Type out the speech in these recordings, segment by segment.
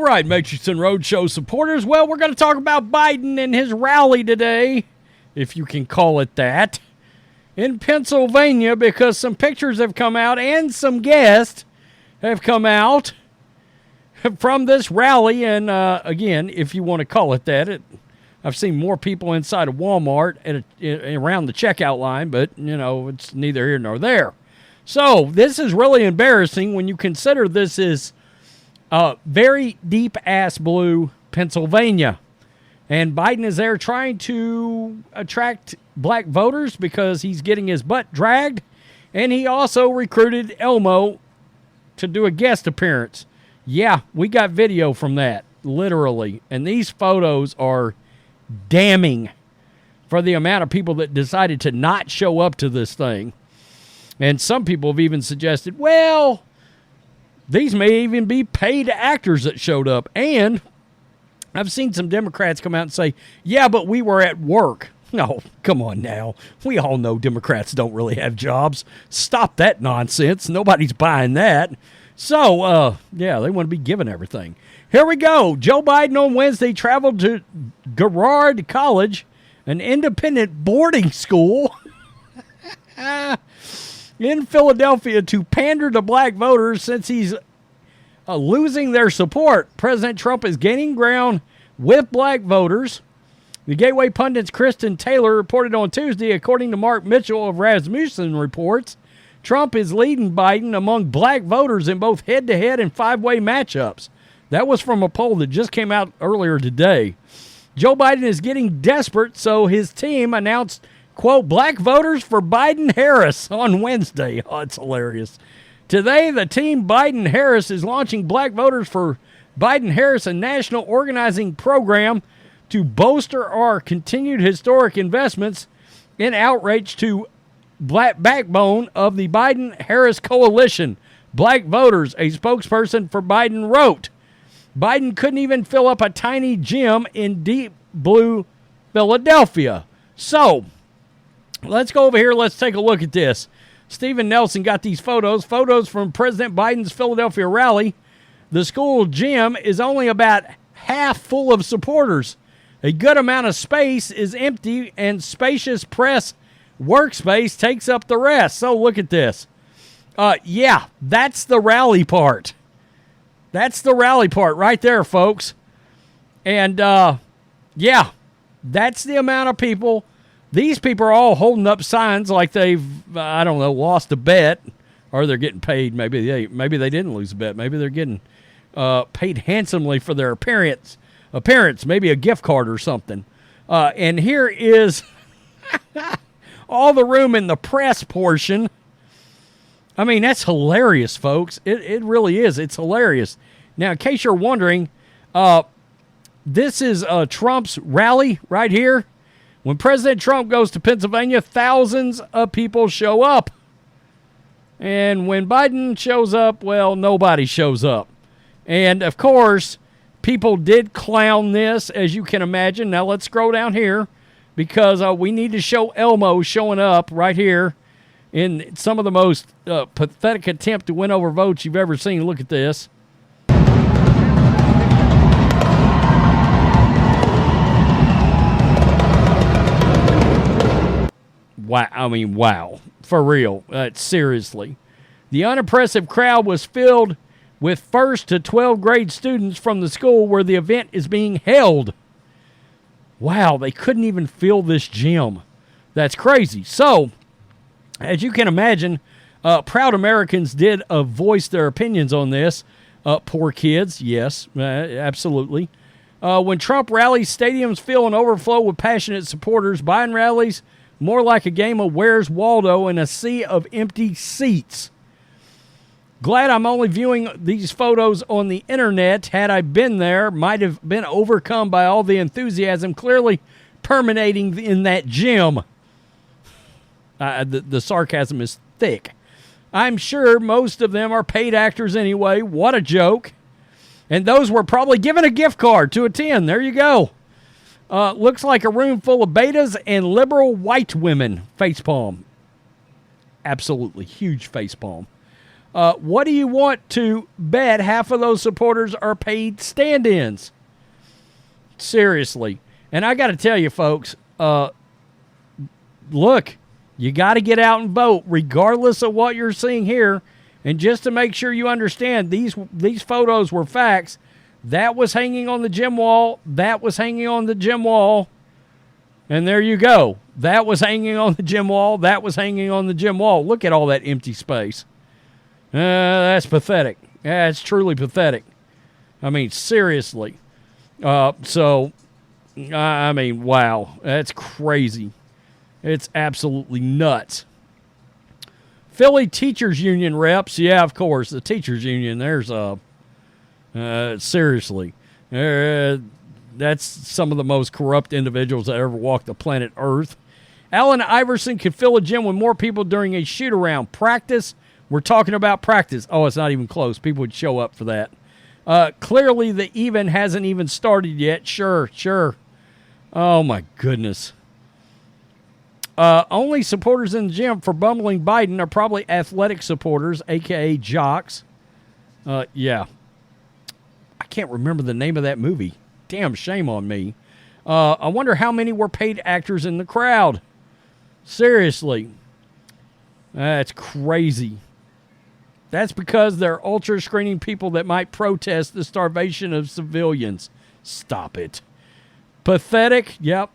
right, Matrixx and Rhodes Show supporters. Well, we're going to talk about Biden and his rally today, if you can call it that, in Pennsylvania, because some pictures have come out and some guests have come out from this rally. And again, if you want to call it that, I've seen more people inside of Walmart around the checkout line, but, you know, it's neither here nor there. So this is really embarrassing when you consider this is very deep-ass blue Pennsylvania. And Biden is there trying to attract black voters because he's getting his butt dragged. And he also recruited Elmo to do a guest appearance. Yeah, we got video from that, literally. And these photos are damning for the amount of people that decided to not show up to this thing. And some people have even suggested, well, these may even be paid actors that showed up. And I've seen some Democrats come out and say, yeah, but we were at work. No, come on now. We all know Democrats don't really have jobs. Stop that nonsense. Nobody's buying that. So, yeah, they want to be given everything. Here we go. Joe Biden on Wednesday traveled to Garrard College, an independent boarding school in Philadelphia, to pander to black voters since he's losing their support. President Trump is gaining ground with black voters. The Gateway Pundit's Kristen Taylor reported on Tuesday, according to Mark Mitchell of Rasmussen Reports, Trump is leading Biden among black voters in both head-to-head and five-way matchups. That was from a poll that just came out earlier today. Joe Biden is getting desperate, so his team announced, quote, black voters for Biden-Harris on Wednesday. Oh, it's hilarious. Today, the team Biden-Harris is launching Black Voters for Biden-Harris, a national organizing program to bolster our continued historic investments in outreach to black backbone of the Biden-Harris coalition. Black voters, a spokesperson for Biden wrote. Biden couldn't even fill up a tiny gym in deep blue Philadelphia. So, let's go over here. Let's take a look at this. Stephen Nelson got these photos from President Biden's Philadelphia rally. The school gym is only about half full of supporters. A good amount of space is empty, and spacious press workspace takes up the rest. So look at this. Yeah, that's the rally part. That's the rally part right there, folks. And, yeah, that's the amount of people. These people are all holding up signs like they've, I don't know, lost a bet, or they're getting paid. Maybe they didn't lose a bet. Maybe they're getting paid handsomely for their appearance, maybe a gift card or something. And here is all the room in the press portion. I mean, that's hilarious, folks. It really is. It's hilarious. Now, in case you're wondering, this is Trump's rally right here. When President Trump goes to Pennsylvania, thousands of people show up. And when Biden shows up, well, nobody shows up. And, of course, people did clown this, as you can imagine. Now, let's scroll down here because we need to show Elmo showing up right here in some of the most pathetic attempt to win over votes you've ever seen. Look at this. Wow. I mean, wow. For real. Seriously. The unimpressive crowd was filled with 1st to 12th grade students from the school where the event is being held. Wow, they couldn't even fill this gym. That's crazy. So, as you can imagine, proud Americans did voice their opinions on this. Poor kids, yes, absolutely. When Trump rallies, stadiums fill and overflow with passionate supporters. Biden rallies, more like a game of Where's Waldo in a sea of empty seats. Glad I'm only viewing these photos on the internet. Had I been there, might have been overcome by all the enthusiasm clearly permeating in that gym. The sarcasm is thick. I'm sure most of them are paid actors anyway. What a joke. And those were probably given a gift card to attend. There you go. Looks like a room full of betas and liberal white women. Facepalm. Absolutely huge facepalm. What do you want to bet half of those supporters are paid stand-ins? Seriously. And I got to tell you, folks, look, you got to get out and vote, regardless of what you're seeing here. And just to make sure you understand, these photos were facts. That was hanging on the gym wall. That was hanging on the gym wall. And there you go. That was hanging on the gym wall. That was hanging on the gym wall. Look at all that empty space. That's pathetic. That's truly pathetic. I mean, seriously. I mean, wow. That's crazy. It's absolutely nuts. Philly Teachers Union reps. Yeah, of course. The Teachers Union. There's seriously. That's some of the most corrupt individuals that ever walked the planet Earth. Allen Iverson could fill a gym with more people during a shoot-around. Practice. We're talking about practice. Oh, it's not even close. People would show up for that. Clearly, the even hasn't even started yet. Sure. Oh, my goodness. Only supporters in the gym for bumbling Biden are probably athletic supporters, a.k.a. jocks. Yeah. I can't remember the name of that movie. Damn shame on me. I wonder how many were paid actors in the crowd. Seriously. That's crazy. That's because they're ultra-screening people that might protest the starvation of civilians. Stop it. Pathetic. Yep.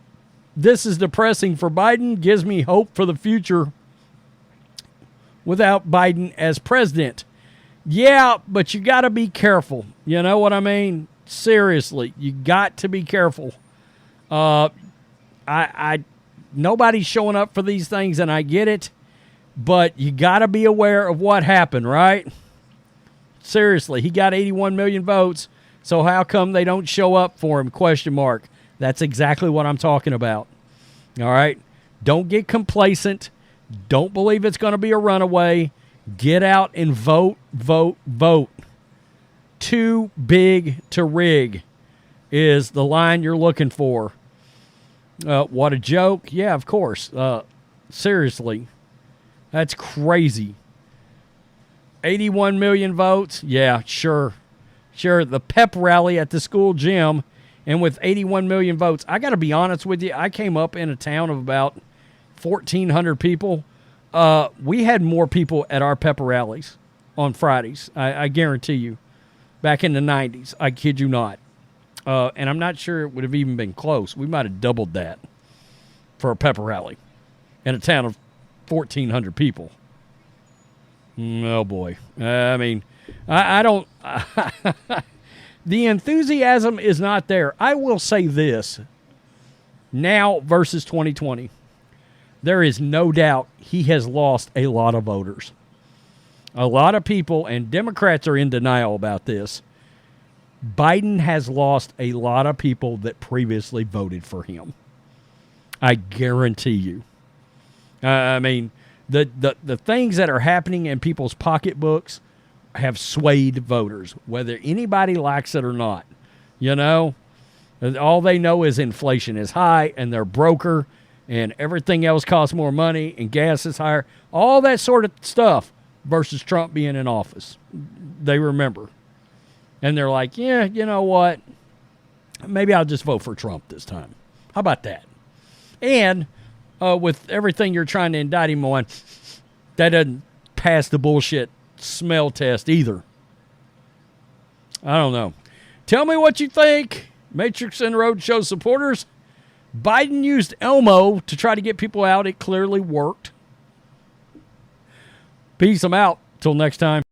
This is depressing for Biden. Gives me hope for the future without Biden as president. Yeah, but you got to be careful. You know what I mean? Seriously, you got to be careful. Nobody's showing up for these things, and I get it. But you got to be aware of what happened, right? Seriously, he got 81 million votes, so how come they don't show up for him? Question mark. That's exactly what I'm talking about. All right? Don't get complacent. Don't believe it's going to be a runaway. Get out and vote. Too big to rig is the line you're looking for. What a joke. Yeah, of course. Seriously. That's crazy. 81 million votes? Yeah, sure. The pep rally at the school gym, and with 81 million votes, I got to be honest with you, I came up in a town of about 1,400 people. We had more people at our pep rallies on Fridays, I guarantee you, back in the 90s. I kid you not. And I'm not sure it would have even been close. We might have doubled that for a pep rally in a town of 1,400 people. Oh, boy. I mean, I don't... The enthusiasm is not there. I will say this. Now versus 2020. There is no doubt he has lost a lot of voters. A lot of people, and Democrats are in denial about this, Biden has lost a lot of people that previously voted for him. I guarantee you. I mean, the things that are happening in people's pocketbooks have swayed voters, whether anybody likes it or not. You know, all they know is inflation is high and they're broker and everything else costs more money and gas is higher. All that sort of stuff versus Trump being in office. They remember. And they're like, yeah, you know what? Maybe I'll just vote for Trump this time. How about that? And with everything you're trying to indict him on, that doesn't pass the bullshit smell test either. I don't know. Tell me what you think. Matrixx and Rhodes show supporters. Biden used Elmo to try to get people out. It clearly worked. Peace. I'm out. Till next time.